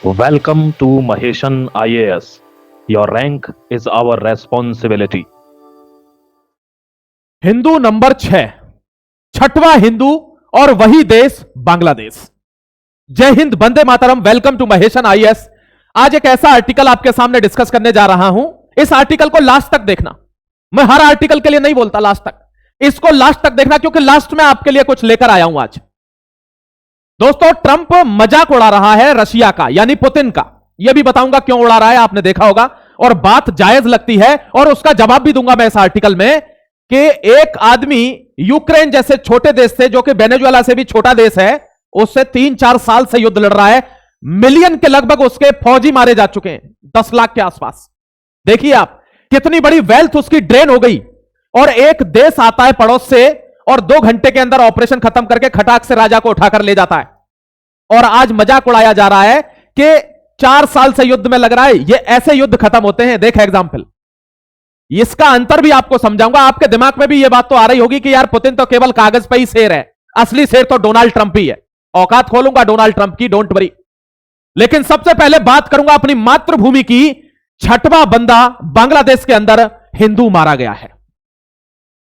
Welcome to Maheshan IAS. Your rank is our responsibility. Hindu number 6, छठवां हिंदू और वही देश बांग्लादेश। जय हिंद, वंदे मातरम। Welcome to Maheshan IAS. आज एक ऐसा आर्टिकल आपके सामने डिस्कस करने जा रहा हूं। इस आर्टिकल को लास्ट तक देखना। मैं हर आर्टिकल के लिए नहीं बोलता लास्ट तक, इसको लास्ट तक देखना क्योंकि लास्ट में आपके लिए कुछ लेकर आया हूं आज। दोस्तों, ट्रंप मजाक उड़ा रहा है रशिया का, यानी पुतिन का। यह भी बताऊंगा क्यों उड़ा रहा है, आपने देखा होगा, और बात जायज लगती है और उसका जवाब भी दूंगा मैं इस आर्टिकल में कि एक आदमी यूक्रेन जैसे छोटे देश से, जो कि वेनेजुएला से भी छोटा देश है, उससे 3-4 साल से युद्ध लड़ रहा है। मिलियन के लगभग उसके फौजी मारे जा चुके हैं, 10 लाख के आसपास। देखिए आप, कितनी बड़ी वेल्थ उसकी ड्रेन हो गई। और एक देश आता है पड़ोस से और 2 घंटे के अंदर ऑपरेशन खत्म करके खटाक से राजा को उठाकर ले जाता है। और आज मजाक उड़ाया जा रहा है कि 4 साल से युद्ध में लग रहा है। ये ऐसे युद्ध खत्म होते हैं। देख एग्जांपल, इसका अंतर भी आपको समझाऊंगा। आपके दिमाग में भी ये बात तो आ रही होगी कि यार पुतिन तो केवल कागज पे ही शेर है, असली शेर तो डोनाल्ड ट्रंप ही है। औकात खोलूंगा डोनाल्ड ट्रंप की, डोंट वरी। लेकिन सबसे पहले बात करूंगा अपनी मातृभूमि की। छठवां बंदा बांग्लादेश के अंदर हिंदू मारा गया है।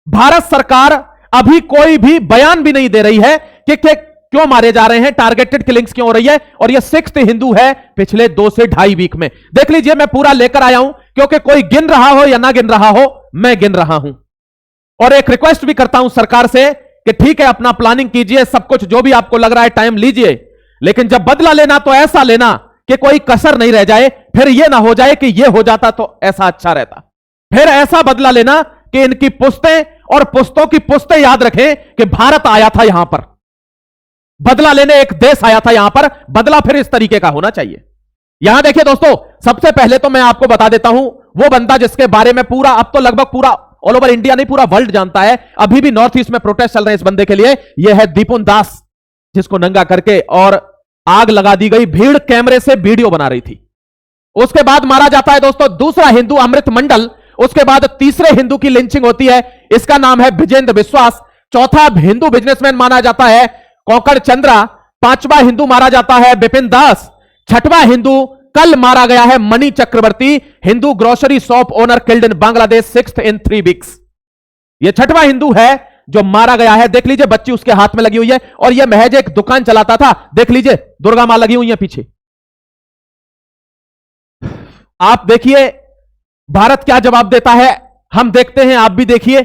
भारत सरकार अभी कोई भी बयान भी नहीं दे रही है कि क्यों मारे जा रहे हैं, टारगेटेड किलिंग्स क्यों हो रही है। और यह 6th हिंदू है पिछले 2 से 2.5 वीक में। देख लीजिए, मैं पूरा लेकर आया हूं क्योंकि कोई गिन रहा हो या ना गिन रहा हो, मैं गिन रहा हूं। और एक रिक्वेस्ट भी करता हूं सरकार से कि ठीक है, अपना प्लानिंग कीजिए, सब कुछ जो भी आपको लग रहा है टाइम लीजिए, लेकिन जब बदला लेना तो ऐसा लेना कि कोई कसर नहीं रह जाए। फिर यह ना हो जाए कि यह हो जाता तो ऐसा अच्छा रहता। फिर ऐसा बदला लेना कि इनकी पुश्तें और पुश्तों की पुश्तें याद रखें कि भारत आया था यहां पर बदला लेने, एक देश आया था यहां पर। बदला फिर इस तरीके का होना चाहिए। यहां देखिए दोस्तों, सबसे पहले तो मैं आपको बता देता हूं वो बंदा जिसके बारे में पूरा, अब तो लगभग पूरा ऑल ओवर इंडिया नहीं, पूरा वर्ल्ड जानता है। अभी भी नॉर्थ ईस्ट में प्रोटेस्ट चल रहे हैं इस बंदे के लिए। यह है दीपुन दास, जिसको नंगा करके और आग लगा दी गई। भीड़ कैमरे से वीडियो बना रही थी। उसके बाद मारा जाता है दोस्तों दूसरा हिंदू, अमृत मंडल। उसके बाद तीसरे हिंदू की लिंचिंग होती है, इसका नाम है विजेंद्र विश्वास। चौथा हिंदू बिजनेसमैन माना जाता है कोकड़ चंद्रा। 5वां हिंदू मारा जाता है बिपिन दास। 6वां हिंदू कल मारा गया है Mani Chakraborty, Hindu grocery shop owner killed in Bangladesh 6th in 3 weeks। यह 6वां हिंदू है जो मारा गया है। देख लीजिए, बच्ची उसके हाथ में लगी हुई है और यह महज एक दुकान चलाता था। देख लीजिए, दुर्गा मां लगी हुई है पीछे। आप देखिए भारत क्या जवाब देता है, हम देखते हैं, आप भी देखिए।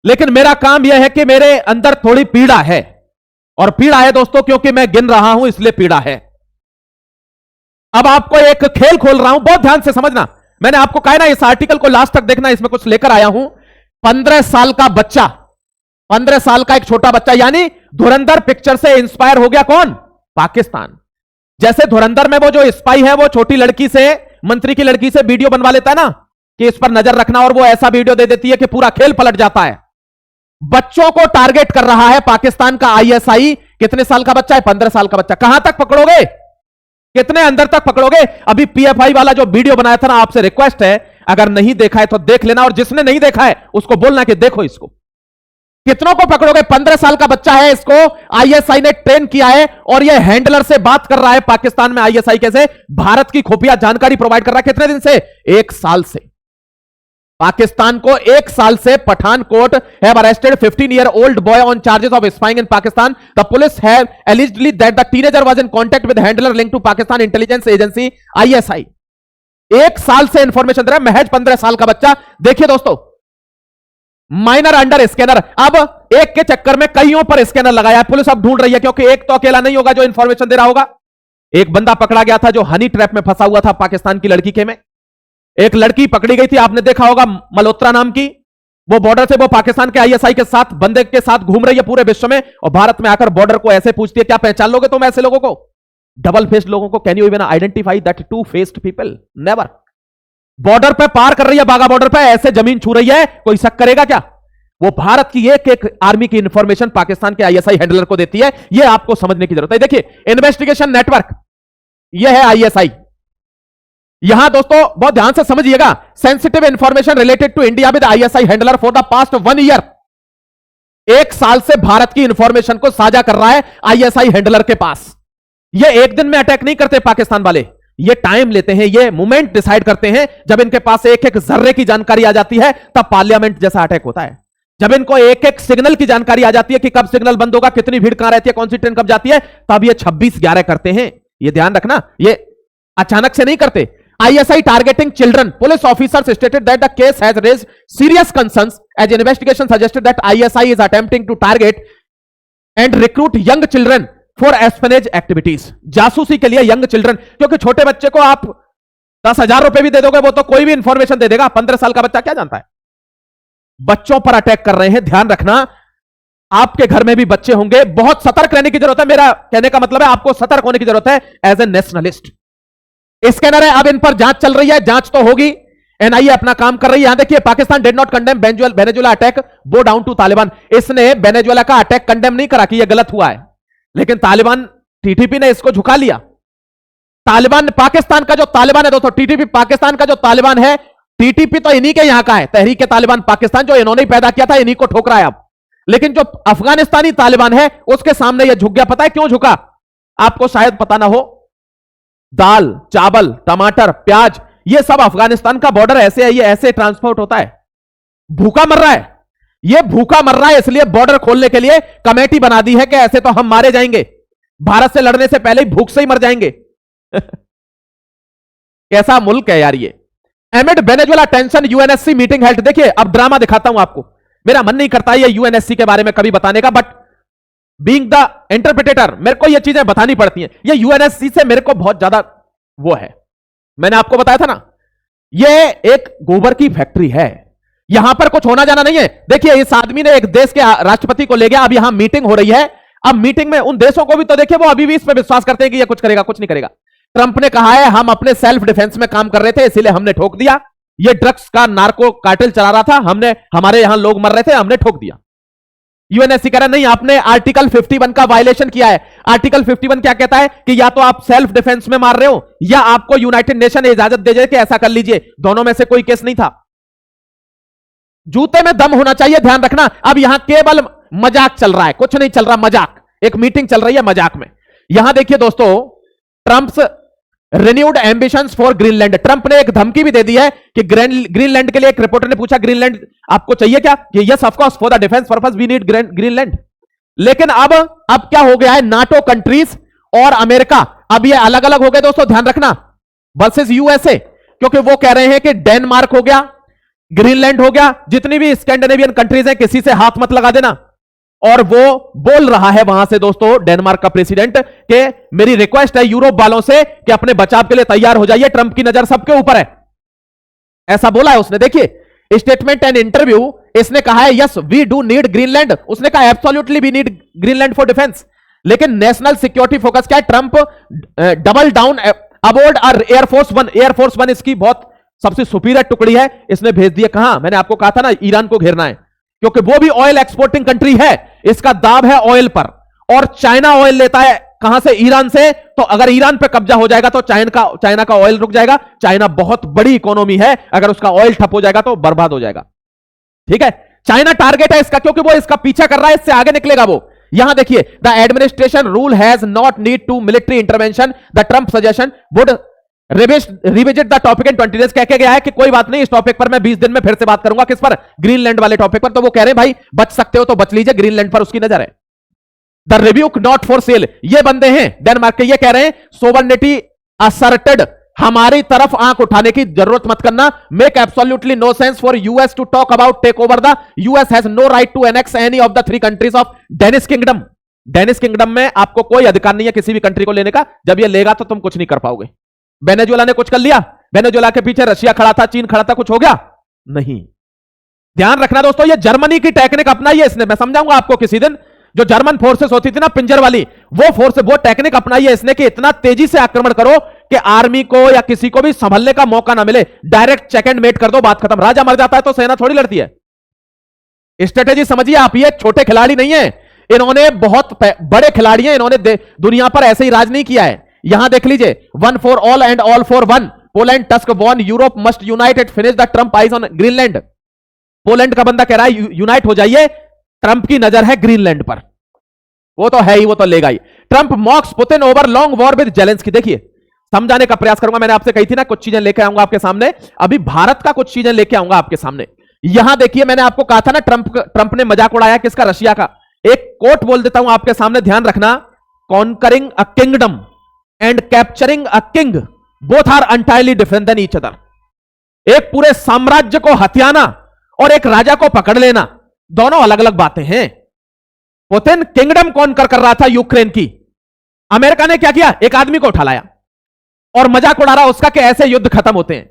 लेकिन मेरा काम यह है कि मेरे अंदर थोड़ी पीड़ा है, और पीड़ा है दोस्तों क्योंकि मैं गिन रहा हूं, इसलिए पीड़ा है। अब आपको एक खेल खोल रहा हूं, बहुत ध्यान से समझना। मैंने आपको कहा ना इस आर्टिकल को लास्ट तक देखना, इसमें कुछ लेकर आया हूं। 15 साल का बच्चा, 15 साल का एक छोटा बच्चा, यानी धुरंधर पिक्चर से इंस्पायर हो गया कौन? पाकिस्तान। जैसे धुरंधर में वो जो स्पाई है, वो छोटी लड़की से, मंत्री की लड़की से वीडियो बनवा लेता है ना कि इस पर नजर रखना, और वो ऐसा वीडियो दे देती है कि पूरा खेल पलट जाता है। बच्चों को टारगेट कर रहा है पाकिस्तान का आईएसआई। कितने साल का बच्चा है? 15 साल का बच्चा। कहां तक पकड़ोगे? कितने अंदर तक पकड़ोगे? अभी पीएफआई वाला जो वीडियो बनाया था ना, आपसे रिक्वेस्ट है, अगर नहीं देखा है तो देख लेना, और जिसने नहीं देखा है उसको बोलना कि देखो इसको। कितनों को पकड़ोगे? 15 साल का बच्चा है, इसको आईएसआई ने ट्रेन किया है, और यह हैंडलर से बात कर रहा है पाकिस्तान में। आईएसआई कैसे भारत की खुफिया जानकारी प्रोवाइड कर रहा है। कितने दिन से? 1 साल से। पाकिस्तान को 1 साल से Pathankot have arrested 15-year-old boy on charges of spying in Pakistan. The police have allegedly that the teenager was in contact with handler linked to Pakistan intelligence agency ISI. 1 साल से इंफॉर्मेशन दे रहा है महज 15 साल का बच्चा। देखिए दोस्तों, माइनर अंडर स्कैनर। अब एक के चक्कर में कईयों पर स्कैनर लगाया है पुलिस, अब ढूंढ रही है, क्योंकि एक तो अकेला नहीं होगा जो इंफॉर्मेशन दे रहा होगा। एक बंदा पकड़ा गया था जो हनी ट्रैप में फंसा हुआ था पाकिस्तान की लड़की के में। एक लड़की पकड़ी गई थी, आपने देखा होगा, मल्होत्रा नाम की। वो बॉर्डर से वो पाकिस्तान के आईएसआई के साथ, बंदे के साथ घूम रही है पूरे विश्व में, और भारत में आकर बॉर्डर को ऐसे पूछती है, क्या पहचान लोगे तुम ऐसे लोगों को? डबल फेस्ड लोगों को। Can you even identify that two faced people? Never. Border पे पार कर रही है, बागा बॉर्डर पे ऐसे जमीन छू रही है, कोई शक करेगा क्या? वो भारत की एक एक आर्मी की इंफॉर्मेशन पाकिस्तान के आईएसआई हैंडलर को देती है। यह आपको समझने की जरूरत है। देखिए, इन्वेस्टिगेशन नेटवर्क, यह है आईएसआई। यहां दोस्तों बहुत ध्यान से समझिएगा, sensitive information related to India with ISI handler for the past 1 year. 1 साल से भारत की इंफॉर्मेशन को साझा कर रहा है आईएसआई हैंडलर के पास। ये एक दिन में अटैक नहीं करते पाकिस्तान वाले, ये टाइम लेते हैं, ये मोमेंट डिसाइड करते हैं। जब इनके पास एक एक जर्रे की जानकारी आ जाती है तब पार्लियामेंट जैसा अटैक होता है। जब इनको एक एक सिग्नल की जानकारी आ जाती है कि कब सिग्नल बंद होगा, कितनी भीड़ कहां रहती है, कौन सी ट्रेन कब जाती है, तब ये 26/11 करते हैं। ये ध्यान रखना, ये अचानक से नहीं करते। ISI targeting children. Police officers stated that the case has raised serious concerns as investigation suggested that ISI is attempting to target and recruit young children for espionage activities. जासूसी के लिए यंग चिल्ड्रन, क्योंकि छोटे बच्चे को आप 10,000 रुपए भी दे दोगे वो तो कोई भी इंफॉर्मेशन दे देगा। 15 साल का बच्चा क्या जानता है। बच्चों पर अटैक कर रहे हैं, ध्यान रखना। आपके घर में भी बच्चे होंगे, बहुत सतर्क रहने की जरूरत है। मेरा कहने का मतलब है आपको सतर्क होने की जरूरत है एज ए नेशनलिस्ट। स्कैनर है, अब इन पर जांच चल रही है, जांच तो होगी। NIA अपना काम कर रही है। यहां देखिए, Pakistan did not condemn Venezuela attack, bow down to Taliban. इसने वेनेजुएला का अटैक कंडेम नहीं करा कि यह गलत हुआ है, लेकिन तालिबान TTP ने इसको झुका लिया। तालिबान पाकिस्तान का जो तालिबान है दोस्तों, TTP पाकिस्तान का जो तालिबान है, TTP तो इन्हीं के यहां का है, तहरीक तालिबान पाकिस्तान, जो इन्होंने पैदा किया था, इन्हीं को ठोक रहा है अब। लेकिन जो अफगानिस्तानी तालिबान है उसके सामने यह झुक गया। पता है क्यों झुका? आपको शायद पता ना हो। दाल, चावल, टमाटर, प्याज, ये सब अफगानिस्तान का बॉर्डर ऐसे है, ये ऐसे ट्रांसपोर्ट होता है। भूखा मर रहा है, ये भूखा मर रहा है, इसलिए बॉर्डर खोलने के लिए कमेटी बना दी है कि ऐसे तो हम मारे जाएंगे, भारत से लड़ने से पहले ही भूख से ही मर जाएंगे। कैसा मुल्क है यार ये। एमिड Venezuela tension UNSC meeting held. देखिए, अब ड्रामा दिखाता हूं आपको। मेरा मन नहीं करता ये UNSC के बारे में कभी बताने का, बट बीइंग द इंटरप्रिटेटर मेरे को ये चीजें बतानी पड़ती हैं। ये UNSC से मेरे को बहुत ज्यादा वो है। मैंने आपको बताया था ना, ये एक गोबर की फैक्ट्री है, यहां पर कुछ होना जाना नहीं है। देखिए, इस आदमी ने एक देश के राष्ट्रपति को ले गया, अब यहां मीटिंग हो रही है। अब मीटिंग में उन देशों को भी तो देखिए, वो अभी भी इस पर विश्वास करते हैं कि ये कुछ करेगा, कुछ नहीं करेगा। ट्रंप ने कहा है हम अपने सेल्फ डिफेंस में काम कर रहे थे, इसीलिए हमने ठोक दिया। ये ड्रग्स का नार्को कार्टेल चला रहा था, हमने, हमारे यहां लोग मर रहे थे, हमने ठोक दिया। UNSC कह रहा नहीं, आपने आर्टिकल 51 का वायलेशन किया है। आर्टिकल 51 क्या कहता है कि या तो आप सेल्फ डिफेंस में मार रहे हो, या आपको यूनाइटेड नेशन इजाजत दे जाए कि ऐसा कर लीजिए। दोनों में से कोई केस नहीं था। जूते में दम होना चाहिए, ध्यान रखना। अब यहां केवल मजाक चल रहा है, कुछ नहीं चल रहा, मजाक। एक मीटिंग चल रही है मजाक में। यहां देखिए दोस्तों, Trump's renewed ambitions for Greenland. Trump ने एक धमकी भी दे दी है कि ग्रीनलैंड के लिए, एक रिपोर्टर ने पूछा ग्रीनलैंड आपको चाहिए क्या, कि yes of course for the defence purpose we need Greenland. लेकिन अब क्या हो गया है, नाटो कंट्रीज और अमेरिका अब ये अलग अलग हो गए दोस्तों, ध्यान रखना, वर्सेस USA। क्योंकि वो कह रहे हैं कि डेनमार्क हो गया, ग्रीनलैंड हो गया, जितनी भी स्कैंडिनेवियन कंट्रीज हैं, किसी से हाथ मत लगा देना। और वो बोल रहा है वहां से दोस्तों, डेनमार्क का प्रेसिडेंट, कि मेरी रिक्वेस्ट है यूरोप वालों से कि अपने बचाव के लिए तैयार हो जाइए, ट्रंप की नजर सबके ऊपर है। ऐसा बोला है उसने। देखिए स्टेटमेंट एंड इंटरव्यू, इसने कहा है yes we do need Greenland. उसने कहा absolutely we need Greenland for defence. लेकिन नेशनल सिक्योरिटी फोकस क्या है, Trump double down aboard our air force 1। Air force 1 इसकी बहुत सबसे सुपीरियर टुकड़ी है, इसने भेज दिया कहां, मैंने आपको कहा था ना, ईरान को घेरना है, क्योंकि वो भी ऑयल एक्सपोर्टिंग कंट्री है, इसका दाब है ऑयल पर। और चाइना ऑयल लेता है कहां से, ईरान से। तो अगर ईरान पे कब्जा हो जाएगा तो चाइना का ऑयल रुक जाएगा। चाइना बहुत बड़ी इकोनॉमी है, अगर उसका ऑयल ठप हो जाएगा तो बर्बाद हो जाएगा। ठीक है, चाइना टारगेट है इसका, क्योंकि वो इसका पीछा कर रहा है, इससे आगे निकलेगा वो। यहां देखिए, the administration rule has not need to military intervention, the Trump suggestion would revisit the topic in 20 days. कह के गया है कि कोई बात नहीं, इस टॉपिक पर मैं 20 दिन में फिर से बात करूंगा। किस पर? ग्रीनलैंड वाले टॉपिक पर। तो वो कह रहे हैं भाई बच सकते हो तो बच लीजिए, ग्रीनलैंड पर उसकी नजर है। The rebuke not for sale, ये बंदे हैं डेनमार्क के, ये कह रहे हैं सोवरेनिटी असर्टेड, हमारी तरफ आंख उठाने की जरूरत मत करना। Make absolutely no sense for US to talk about take over the US has no right to annex any of the 3 countries of Danish kingdom. Danish kingdom में आपको कोई अधिकार नहीं है किसी भी कंट्री को लेने का, जब ये लेगा तो तुम कुछ नहीं कर पाओगे। वेनेजुएला ने कुछ कर लिया, वेनेजुएला के पीछे रशिया खड़ा था, चीन खड़ा था, कुछ हो गया नहीं। ध्यान रखना दोस्तों, ये जर्मनी की टेक्निक अपनाई है इसने, मैं समझाऊंगा आपको किसी दिन। जो जर्मन फोर्सेस होती थी ना पिंजर वाली, वो टेक्निक अपनाई है इसने कि इतना तेजी से आक्रमण करो कि आर्मी को या किसी को भी संभलने का मौका ना मिले, डायरेक्ट चेक एंड मेट कर दो, बात खत्म। राजा मर जाता है तो सेना थोड़ी लड़ती है। स्ट्रेटेजी समझिए आप, ये छोटे खिलाड़ी नहीं है, इन्होंने बहुत बड़े खिलाड़ी हैं, इन्होंने दुनिया पर ऐसे ही राज नहीं किया है। यहां देख लीजिए, 1 for all and all for 1, Poland Tusk warn, Europe must unite at finish the Trump eyes on Greenland. Poland का बंदा कह रहा है यूनाइट हो जाइए, ट्रंप की नजर है ग्रीनलैंड पर। वो तो है ही, वो तो लेगा ही। Trump mocks Putin over long war with Zelensky. देखिए समझाने का प्रयास करूंगा, मैंने आपसे कही थी ना कुछ चीजें लेके आऊंगा आपके सामने, अभी भारत का कुछ चीजें लेके आऊंगा आपके सामने। यहां देखिए मैंने आपको कहा था ना ट्रंप ने मजाक उड़ाया किसका, रशिया का। एक कोट बोल देता हूं आपके सामने, ध्यान रखना, conquering a kingdom and capturing a king both are entirely different than each other. एक पूरे साम्राज्य को हथियाना और एक राजा को पकड़ लेना, दोनों अलग अलग बातें हैं। पुतिन किंगडम कॉन्कर कर रहा था यूक्रेन की, अमेरिका ने क्या किया, एक आदमी को उठा लाया और मजाक उड़ा रहा उसका कि ऐसे युद्ध खत्म होते हैं।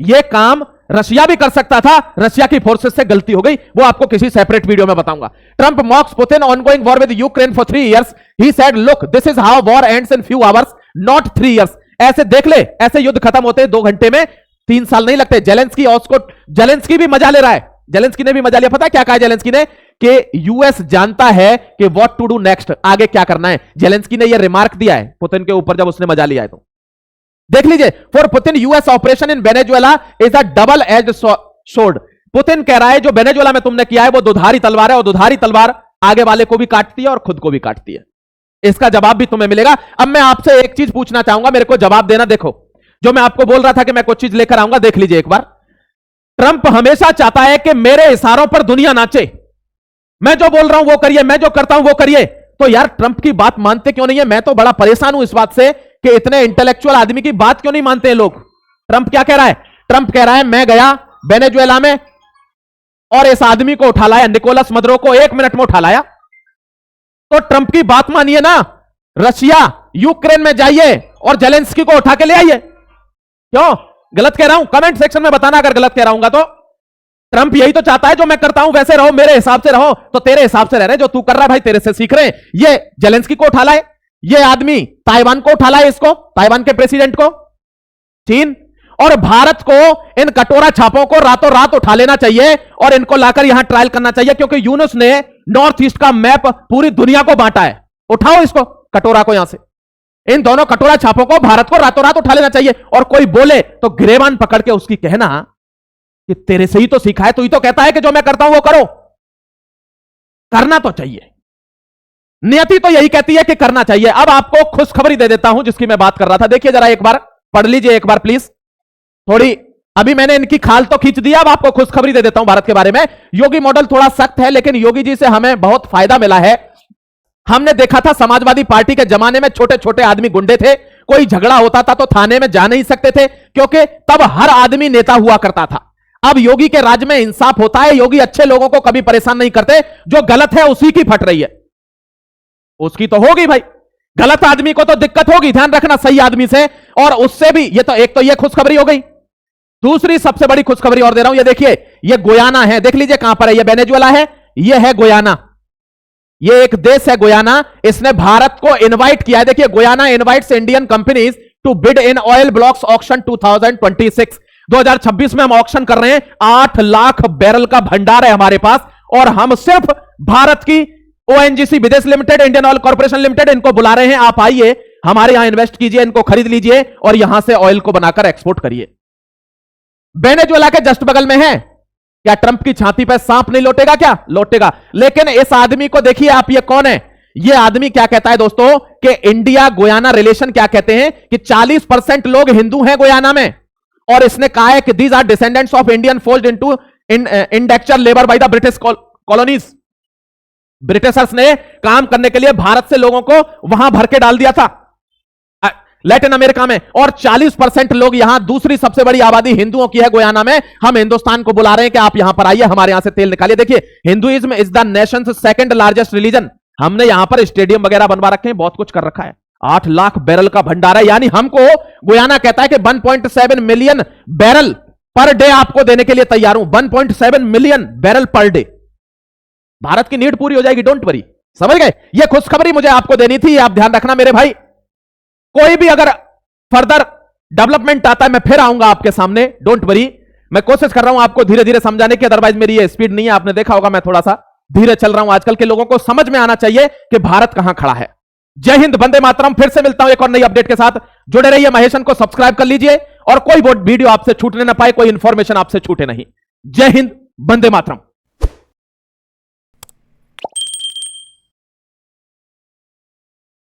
यह काम रशिया भी कर सकता था, रशिया की फोर्सेस से गलती हो गई, वो आपको किसी सेपरेट वीडियो में बताऊंगा। Trump mocks Putin ongoing war with Ukraine for 3 years। He said look this is how war ends in few hours not 3 years। ऐसे देख ले, ऐसे युद्ध खत्म होते हैं 2 घंटे में, 3 साल नहीं लगते। जेलेंस्की भी मजा ले रहा है, जेलेंस्की ने भी मजा लिया। पता है क्या कहा जेलेंस्की ने, कि यूएस जानता है कि व्हाट टू डू नेक्स्ट, आगे क्या करना है। जेलेंस्की ने यह रिमार्क दिया है पुतिन के ऊपर जब उसने मजा लिया है। तो देख लीजिए, for Putin US operation in Venezuela is a double edged sword. Putin कह रहा है जो वेनेजुएला में तुमने किया है वो दुधारी तलवार है, और दुधारी तलवार आगे वाले को भी काटती है और खुद को भी काटती है। इसका जवाब भी तुम्हें मिलेगा। अब मैं आपसे एक चीज पूछना चाहूंगा, मेरे को जवाब देना। देखो जो मैं आपको बोल रहा था कि मैं कुछ चीज लेकर आऊंगा, देख लीजिए एक बार। ट्रंप हमेशा चाहता है कि मेरे इशारों पर दुनिया नाचे, मैं जो बोल रहा हूं वो करिए, मैं जो करता हूं वो करिए। तो यार ट्रंप की बात मानते क्यों नहीं है? मैं तो बड़ा परेशान हूं इस बात से कि इतने इंटेलेक्चुअल आदमी की बात क्यों नहीं मानते हैं लोग। ट्रंप क्या कह रहा है? ट्रंप कह रहा है मैं गया वेनेजुएला में और इस आदमी को उठा लाया, निकोलस मदुरो को 1 मिनट में उठा लाया। तो ट्रंप की बात मानिए ना, रशिया यूक्रेन में जाइए और जेलेंस्की को उठा के ले आइए। क्यों गलत कह रहा हूं? कमेंट सेक्शन में बताना अगर गलत कह रहा हूंगा तो। ट्रंप यही तो चाहता है जो मैं करता हूं वैसे रहो, मेरे हिसाब से रहो। तो तेरे हिसाब से रह रहे, जो तू कर रहा है भाई तेरे से सीख रहे हैं। ये जेलेंस्की को उठा लाए, ये आदमी ताइवान को उठा लाए, इसको ताइवान के प्रेसिडेंट को, चीन और भारत को इन कटोरा छापों को रातों रात उठा लेना चाहिए और इनको लाकर यहां ट्रायल करना चाहिए, क्योंकि यूनुस ने नॉर्थ ईस्ट का मैप पूरी दुनिया को बांटा है। उठाओ इसको कटोरा को यहां से, इन दोनों कटोरा छापों को भारत को रातों रात उठा लेना चाहिए। और कोई बोले तो गिरेबान पकड़ के उसकी कहना कि तेरे से ही तो सीखा है, तू ही तो कहता है कि जो मैं करता हूं वो करो। करना तो चाहिए, नियति तो यही कहती है कि करना चाहिए। अब आपको खुशखबरी दे देता हूं जिसकी मैं बात कर रहा था। देखिए जरा एक बार पढ़ लीजिए एक बार प्लीज, थोड़ी अभी मैंने इनकी खाल तो खींच दिया, अब आपको खुशखबरी दे देता हूं भारत के बारे में। योगी मॉडल थोड़ा सख्त है, लेकिन योगी जी से हमें बहुत फायदा मिला है। हमने देखा था समाजवादी पार्टी के जमाने में छोटे छोटे आदमी गुंडे थे, कोई झगड़ा होता था तो थाने में जा नहीं सकते थे, क्योंकि तब हर आदमी नेता हुआ करता था। अब योगी के राज में इंसाफ होता है, योगी अच्छे लोगों को कभी परेशान नहीं करते, जो गलत है उसी की फट रही है। उसकी तो होगी भाई, गलत आदमी को तो दिक्कत होगी, ध्यान रखना, सही आदमी से। और उससे भी ये तो एक तो ये खुशखबरी हो गई, दूसरी सबसे बड़ी खुशखबरी और दे रहा हूं। ये देखिए, ये गुयाना है, देख लीजिए कहां पर है, ये वेनेजुएला है, ये है गुयाना, ये एक देश है गुयाना। इसने भारत को इनवाइट किया है। देखिए, Guyana invites Indian companies to bid in oil blocks auction 2026। 2026 में हम ऑक्शन कर रहे हैं, 8 लाख बैरल का भंडार है हमारे पास, और हम सिर्फ भारत की ओएनजीसी विदेश limited, Indian oil corporation limited, इनको बुला रहे हैं, आप आइए हमारे यहां इन्वेस्ट कीजिए, इनको खरीद लीजिए और यहां से ऑयल को बनाकर एक्सपोर्ट करिए। वेनेजुएला के जस्ट बगल में है। क्या ट्रंप की छाती पर सांप नहीं लौटेगा? क्या लौटेगा। लेकिन इस आदमी को देखिए आप, ये कौन है? ये आदमी क्या कहता है दोस्तों कि इंडिया गुयाना रिलेशन क्या कहते हैं कि 40% लोग हिंदू हैं गुयाना में, और इसने कहा है कि these are descendants of Indian forced into indenture labour by the British colonies. Britishers ने काम करने के लिए भारत से लोगों को वहां भर के डाल दिया था लैटिन अमेरिका में, और 40% लोग यहां, दूसरी सबसे बड़ी आबादी हिंदुओं की है गुयाना में। हम हिंदुस्तान को बुला रहे हैं कि आप यहां पर आइए, हमारे यहां से तेल निकालिए। देखिए, Hinduism is the Nations second largest religion. हमने यहां पर स्टेडियम वगैरह बनवा रखे हैं, बहुत कुछ कर रखा है। 8 लाख बैरल का भंडार है, यानी हमको गुयाना कहता है कि 1.7 मिलियन बैरल पर डे आपको देने के लिए तैयार हूं। 1.7 million barrel per day, Bharat की नीड पूरी हो जाएगी, डोंट वरी। समझ गए? यह खुशखबरी मुझे आपको देनी थी, आप ध्यान रखना मेरे भाई। कोई भी अगर फर्दर डेवलपमेंट आता है मैं फिर आऊंगा आपके सामने, डोंट वरी। मैं कोशिश कर रहा हूं आपको धीरे धीरे समझाने की, अदरवाइज मेरी ये स्पीड नहीं है। आपने देखा होगा मैं थोड़ा सा धीरे चल रहा हूं। आजकल के लोगों को समझ में आना चाहिए कि भारत कहां खड़ा है। जय हिंद, वंदे मातरम। फिर से मिलता हूं एक और नई अपडेट के साथ। जुड़े रहिए, महेशन को सब्सक्राइब कर लीजिए और कोई वीडियो आपसे छूटने ना पाए, कोई इंफॉर्मेशन आपसे छूटे नहीं। जय हिंद, वंदे मातरम।